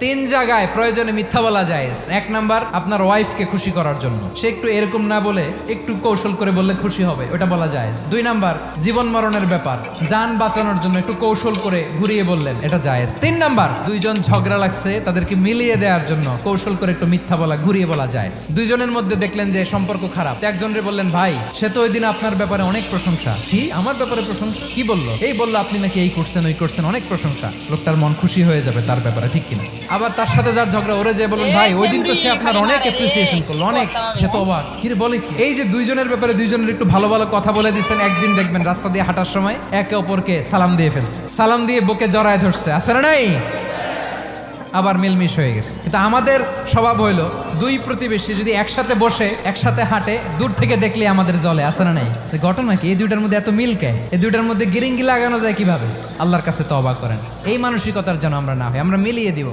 তিন জায়গায় প্রয়োজনে মিথ্যা বলা যায়। এক নাম্বার, আপনার ওয়াইফকে খুশি করার জন্য, সে একটু এরকম না বলে একটু কৌশল করে বললে খুশি হবে, ওটা বলা যায়। দুই নাম্বার, জীবন মরণের ব্যাপার, জান বাঁচানোর জন্য একটু কৌশল করে ঘুরিয়ে বললেন, এটা জায়েজ। তিন নাম্বার, দুইজন ঝগড়া লাগছে তাদেরকে মিলিয়ে দেওয়ার জন্য কৌশল করে একটু মিথ্যা বলা, ঘুরিয়ে বলা যায়। দুইজনের মধ্যে দেখলেন যে সম্পর্ক খারাপ, একজনরে বললেন, ভাই সে তো ওই দিন আপনার ব্যাপারে অনেক প্রশংসা। কি আমার ব্যাপারে প্রশংসা? কি বললো? এই বললো আপনি নাকি এই করছেন ওই করছেন, অনেক প্রশংসা। লোকটার মন খুশি হয়ে যাবে তার ব্যাপারে, ঠিক কিনা? আবার তার সাথে যার ঝগড়া, ওরে যে বলুন, ভাই ওই দিন তো সে আপনার অনেক অ্যাপ্রিসিয়েশন করলো, অনেক, সে তো অবাক। কি রে বলে কি? এই যে দুইজনের ব্যাপারে দুইজনের একটু ভালো ভালো কথা বলে দিচ্ছেন, একদিন দেখবেন রাস্তা দিয়ে হাঁটার সময় একে অপরকে সালাম দিয়ে ফেলছে, সালাম দিয়ে বুকে জড়ায় ধরছে, আছে না নাই? আবার মিলমিশ হয়ে গেছে। কিন্তু আমাদের স্বভাব হইলো, দুই প্রতিবেশী যদি একসাথে বসে একসাথে হাঁটে, দূর থেকে দেখলে আমাদের জলে, আছে না নাই? ঘটনা কি? এই দুইটার মধ্যে এত মিল কে? এই দুইটার মধ্যে গিরিঙ্গি লাগানো যায় কিভাবে? আল্লাহর কাছে তওবা করেন, এই মানসিকতার যেন আমরা না হই, আমরা মিলিয়ে দিব।